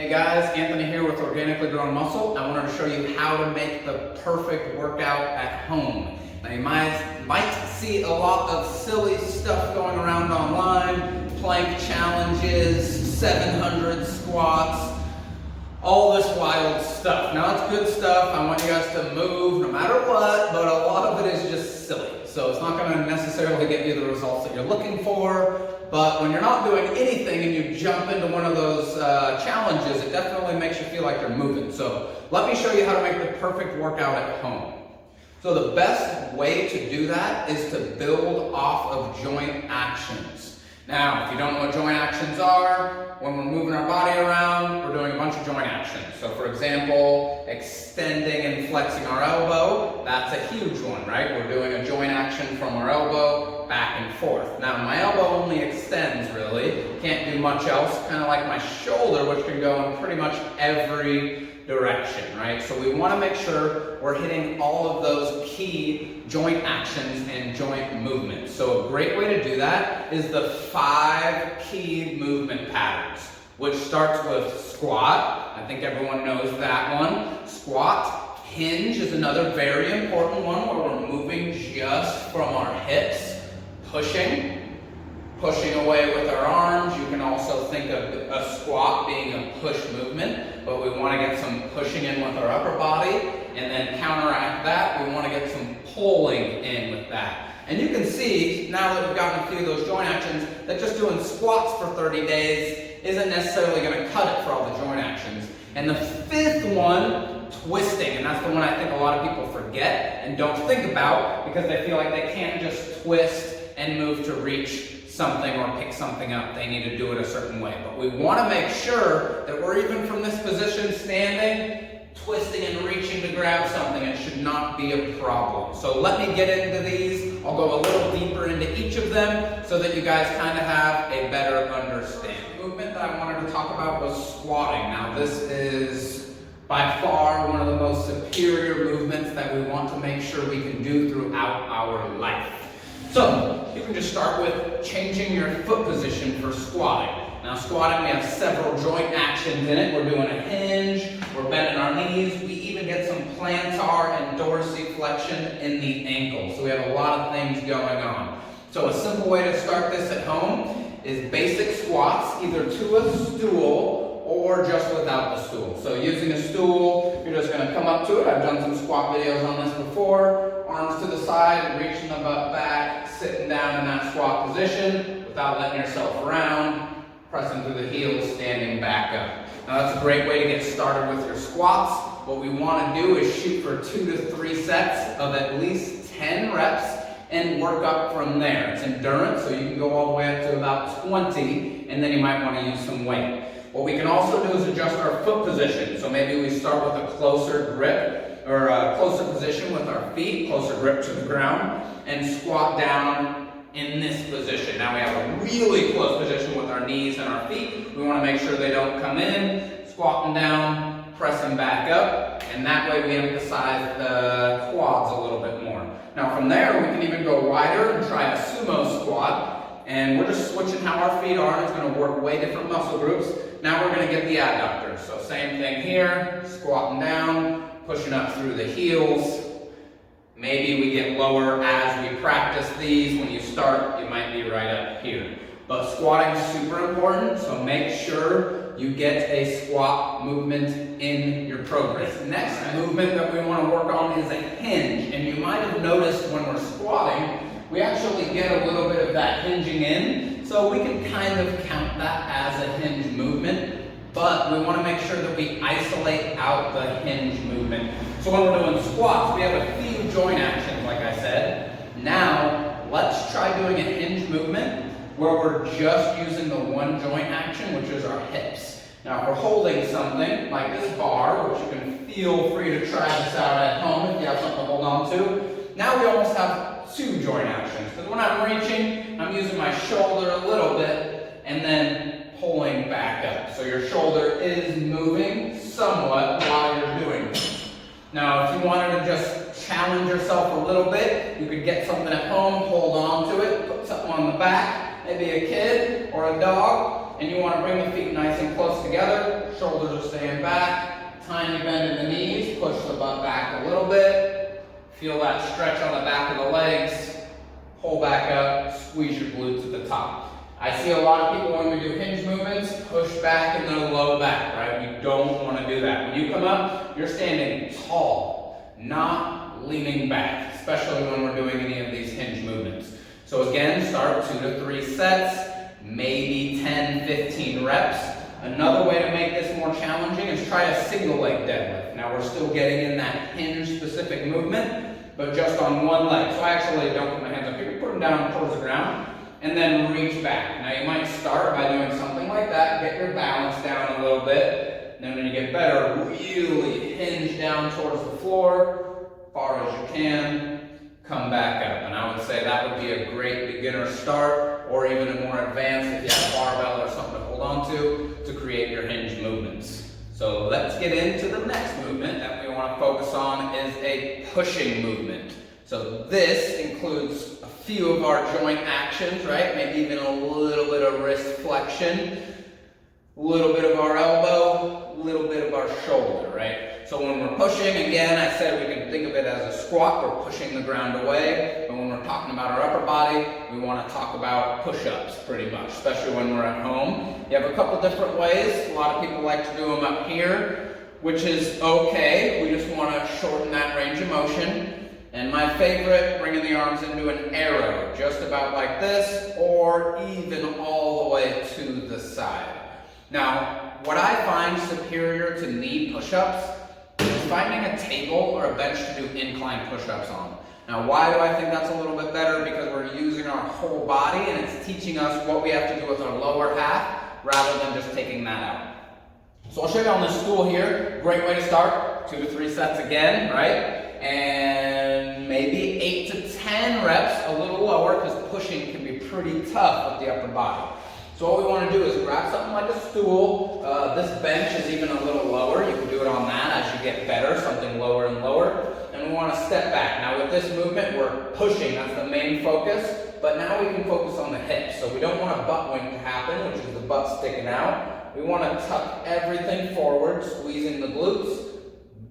Hey guys, Anthony here with Organically Grown Muscle. I wanted to show you how to make the perfect workout at home. Now you might see a lot of silly stuff going around online, plank challenges, 700 squats, all this wild stuff. Now it's good stuff, I want you guys to move no matter what, but a lot of it is just silly. So it's not going to necessarily get you the results that you're looking for. But when you're not doing anything and you jump into one of those challenges, it definitely makes you feel like you're moving. So let me show you how to make the perfect workout at home. So the best way to do that is to build off of joint actions. Now, if you don't know what joint actions are, when we're moving our body around, we're doing a bunch of joint actions. So for example, extending and flexing our elbow, that's a huge one, right? We're doing a joint action from our elbow back and forth. Now my elbow only extends really, can't do much else, kind of like my shoulder, which can go in pretty much every direction, right? So we want to make sure we're hitting all of those key joint actions and joint movements. So a great way to do that is the 5 key movement patterns, which starts with squat. I think everyone knows that one. Squat. Hinge is another very important one where we're moving just from our hips. Pushing away with our arms. You can also think of a squat being a push movement, but we want to get some pushing in with our upper body, and then counteract that, we want to get some pulling in with that. And you can see, now that we've gotten a few of those joint actions, that just doing squats for 30 days isn't necessarily going to cut it for all the joint actions. And the 5th one, twisting, and that's the one I think a lot of people forget and don't think about because they feel like they can't just twist and move to reach something or pick something up. They need to do it a certain way. But we want to make sure that we're even from this position standing, twisting and reaching to grab something. It should not be a problem. So let me get into these. I'll go a little deeper into each of them so that you guys kind of have a better understanding. The movement that I wanted to talk about was squatting. Now this is by far one of the most superior movements that we want to make sure we can do throughout our life. So, you can just start with changing your foot position for squatting. Now squatting, we have several joint actions in it. We're doing a hinge, we're bending our knees, we even get some plantar and dorsiflexion in the ankle. So we have a lot of things going on. So a simple way to start this at home is basic squats, either to a stool or just without the stool. So using a stool, you're just going to come up to it. I've done some squat videos on this before. Arms to the side, reaching the butt back, sitting down in that squat position without letting yourself around, pressing through the heels, standing back up. Now that's a great way to get started with your squats. What we want to do is shoot for 2 to 3 sets of at least 10 reps and work up from there. It's endurance, so you can go all the way up to about 20, and then you might want to use some weight. What we can also do is adjust our foot position. So maybe we start with a closer grip or a closer position with our feet, closer grip to the ground, and squat down in this position. Now we have a really close position with our knees and our feet. We want to make sure they don't come in, squatting down, pressing back up, and that way we emphasize the quads a little bit more. Now from there, we can even go wider and try a sumo squat. And we're just switching how our feet are. It's going to work way different muscle groups. Now we're going to get the adductors. So same thing here, squatting down, pushing up through the heels. Maybe we get lower as we practice these. When you start, you might be right up here. But squatting is super important, so make sure you get a squat movement in your program. This next movement that we want to work on is a hinge. And you might have noticed when we're squatting, we actually get a little bit of that hinging in, so we can kind of count that as a hinge movement, but we want to make sure that we isolate out the hinge movement. So when we're doing squats, we have a few joint actions, like I said. Now, let's try doing a hinge movement where we're just using the one joint action, which is our hips. Now, if we're holding something like this bar, which you can feel free to try this out at home if you have something to hold on to, now we almost have 2 joint actions. Because when I'm reaching, I'm using my shoulder a little bit and then pulling back up. So your shoulder is moving somewhat while you're doing this. Now, if you wanted to just challenge yourself a little bit, you could get something at home, hold on to it, put something on the back, maybe a kid or a dog, and you want to bring the feet nice and close together, shoulders are staying back. Tiny bend in the knees, push the butt back a little bit. Feel that stretch on the back of the legs. Pull back up, squeeze your glutes at the top. I see a lot of people when we do hinge movements, push back in the low back, right? We don't want to do that. When you come up, you're standing tall, not leaning back, especially when we're doing any of these hinge movements. So again, start 2 to 3 sets, maybe 10, 15 reps. Another way to make this more challenging is try a single leg deadlift. Now we're still getting in that hinge specific movement, but just on one leg. So I actually don't put my hands up here, put them down towards the ground, and then reach back. Now you might start by doing something like that, get your balance down a little bit, and then when you get better, really hinge down towards the floor, far as you can, come back up. And I would say that would be a great beginner start, or even a more advanced if you have a barbell or something to hold on to create your hinge movements. So let's get into the next movement that we want to focus on is a pushing movement. So this includes a few of our joint actions, right? Maybe even a little bit of wrist flexion, a little bit of our elbow, a little bit of our shoulder, right? So when we're pushing, again, I said we can think of it as a squat, we're pushing the ground away. But when we're talking about our upper body, we want to talk about push-ups pretty much, especially when we're at home. You have a couple different ways. A lot of people like to do them up here, which is okay. We just want to shorten that range of motion. And my favorite, bringing the arms into an arrow, just about like this, or even all the way to the side. Now, what I find superior to knee push-ups is finding a table or a bench to do incline push-ups on. Now, why do I think that's a little bit better? Because we're using our whole body, and it's teaching us what we have to do with our lower half, rather than just taking that out. So I'll show you on this stool here. Great way to start. 2 to 3 sets again, right? And maybe 8 to 10 reps, a little lower, because pushing can be pretty tough with the upper body. So what we want to do is grab something like a stool. This bench is even a little lower. You can do it on that as you get better, something lower and lower. And we want to step back. Now with this movement, we're pushing. That's the main focus. But now we can focus on the hips. So we don't want a butt wink to happen, which is the butt sticking out. We want to tuck everything forward, squeezing the glutes,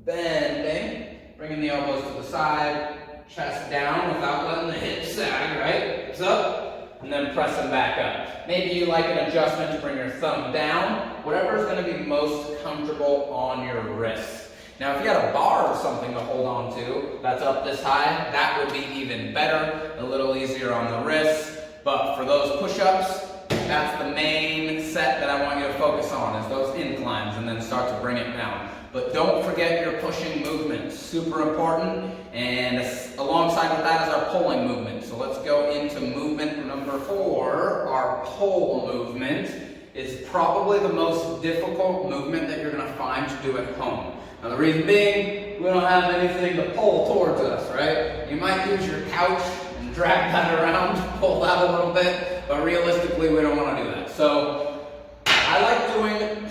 bending. Bringing the elbows to the side, chest down without letting the hips sag, right? Hips up, and then press them back up. Maybe you like an adjustment to bring your thumb down, whatever is going to be most comfortable on your wrists. Now, if you had a bar or something to hold on to that's up this high, that would be even better, a little easier on the wrists. But for those push-ups, that's the main set that I want you to focus on, is those inclines, and then start to bring it down. But don't forget your pushing movement, super important, and alongside with that is our pulling movement. So let's go into movement number 4. Our pull movement is probably the most difficult movement that you're going to find to do at home. Now the reason being, we don't have anything to pull towards us, right? You might use your couch and drag that around, pull that a little bit, but realistically we don't want to do that. So I like doing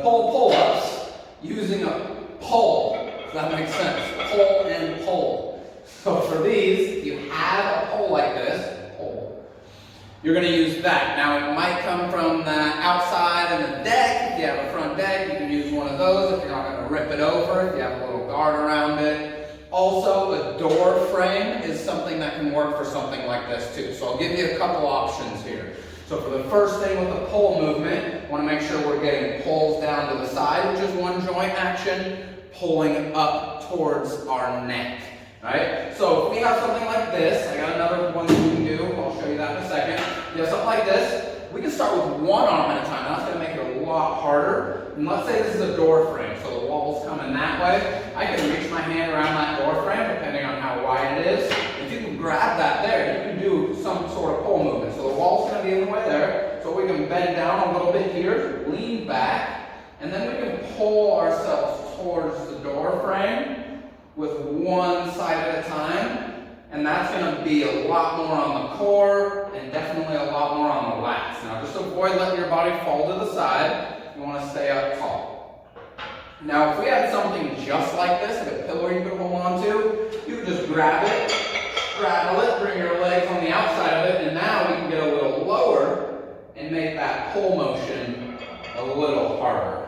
pull-ups using a pole, if that makes sense. Pull and pull. So for these, if you have a pole like this, you're going to use that. Now it might come from the outside of the deck. If you have a front deck, you can use one of those if you're not going to rip it over, if you have a little guard around it. Also, a door frame is something that can work for something like this too. So I'll give you a couple options here. So for the first thing with the pull movement, want to make sure we're getting pulls down to the side, which is one joint action, pulling up towards our neck. Right? So if we have something like this, I got another one that we can do, I'll show you that in a second. If you have something like this, we can start with one arm at a time. That's going to make it a lot harder. And let's say this is a door frame, so the wall's coming that way. I can reach my hand around that door frame, depending on how wide it is. If you can grab that there, you can do some sort of pull movement. So the wall's going to be in the way there, so we can bend down a little bit here, lean back, and then we can pull ourselves towards the door frame with one side at a time, and that's going to be a lot more on the core and definitely a lot more on the lats. Now just avoid letting your body fall to the side. You want to stay up tall. Now if we had something just like this, like a pillow you could hold on to, you could just grab it, straddle it, bring your legs on the outside of it, and now we can get a little lower and and make that pull motion a little harder.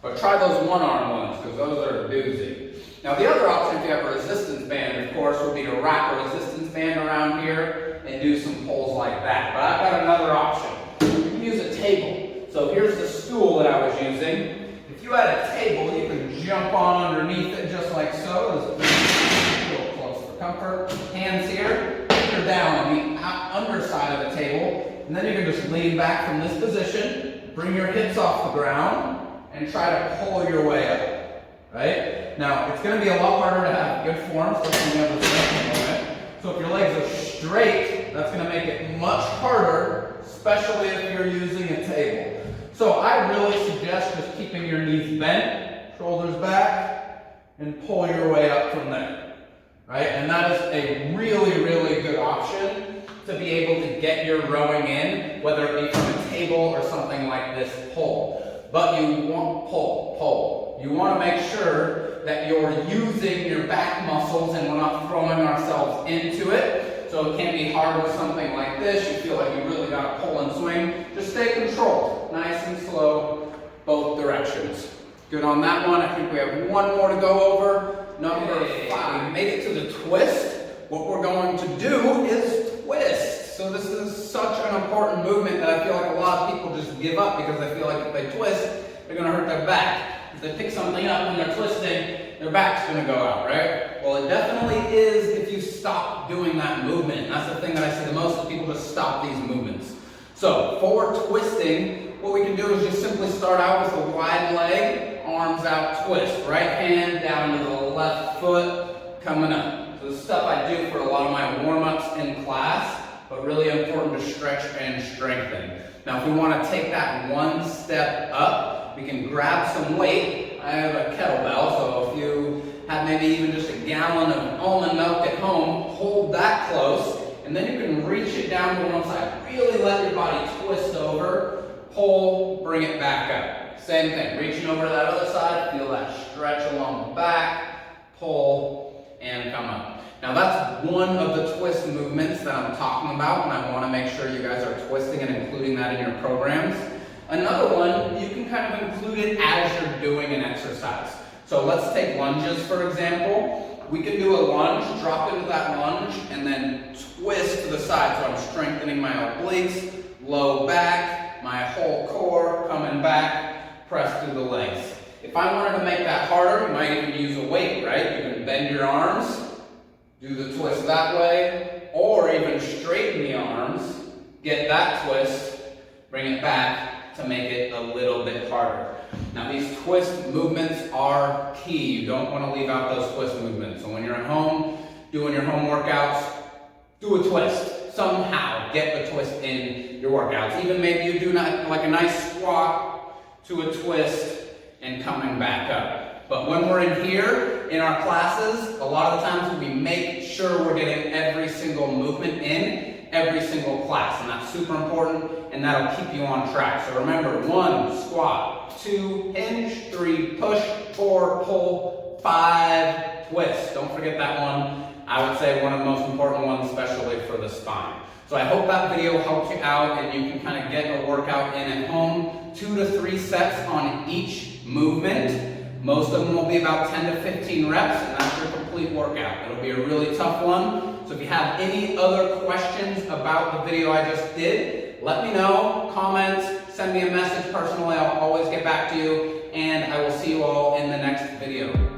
But try those one-arm ones, because those are a doozy. Now the other option, if you have a resistance band, of course, would be to wrap a resistance band around here and do some pulls like that. But I've got another option. You can use a table. So here's the stool that I was using. If you had a table, you can jump on underneath it just like so. This is a little close for comfort. Hands here, feet are down on the underside of the table. And then you can just lean back from this position, bring your hips off the ground, and try to pull your way up, right? Now, it's going to be a lot harder to have good form, especially when you have the strength movement. So if your legs are straight, that's going to make it much harder, especially if you're using a table. So I really suggest just keeping your knees bent, shoulders back, and pull your way up from there, right? And that is a really, really good option to be able to get your rowing in, whether it be from a table or something like this pull. But you want pull. You want to make sure that you're using your back muscles and we're not throwing ourselves into it. So it can be hard with something like this. You feel like you really got to pull and swing. Just stay controlled, nice and slow, both directions. Good on that one. I think we have one more to go over. Number 5. We made it to the twist. What we're going to do is twist. So this is such an important movement that I feel like a lot of people just give up because they feel like if they twist, they're going to hurt their back. If they pick something up when they're twisting, their back's going to go out, right? Well, it definitely is if you stop doing that movement. And that's the thing that I see the most, is people just stop these movements. So for twisting, what we can do is just simply start out with a wide leg, arms out, twist. Right hand down to the left foot, coming up. So this is stuff I do for a lot of my warm-ups in class, but really important to stretch and strengthen. Now, if we want to take that one step up, we can grab some weight. I have a kettlebell, so if you have maybe even just a gallon of almond milk at home, hold that close, and then you can reach it down to one side. Really let your body twist over, pull, bring it back up. Same thing, reaching over to that other side, feel that stretch along the back, pull, and come up. Now that's one of the twist movements that I'm talking about, and I want to make sure you guys are twisting and including that in your programs. Another one, you can kind of include it as you're doing an exercise. So let's take lunges, for example. We can do a lunge, drop into that lunge, and then twist to the side. So I'm strengthening my obliques, low back, my whole core, coming back, press through the legs. If I wanted to make that harder, you might even use a weight, right? You can bend your arms, do the twist that way, or even straighten the arms, get that twist, bring it back to make it a little bit harder. Now these twist movements are key. You don't want to leave out those twist movements. So when you're at home doing your home workouts, do a twist. Somehow get the twist in your workouts. Even maybe you do like a nice squat to a twist and coming back up. But when we're in here, in our classes, a lot of times we make sure we're getting every single movement in every single class, and that's super important, and that'll keep you on track. So remember, 1, squat, 2, hinge, 3, push, 4, pull, 5, twist. Don't forget that one. I would say one of the most important ones, especially for the spine. So I hope that video helped you out, and you can kind of get a workout in at home, 2 to 3 sets on each movement. Most of them will be about 10 to 15 reps, and that's your complete workout. It'll be a really tough one. So if you have any other questions about the video I just did, let me know, comments, send me a message personally. I'll always get back to you, and I will see you all in the next video.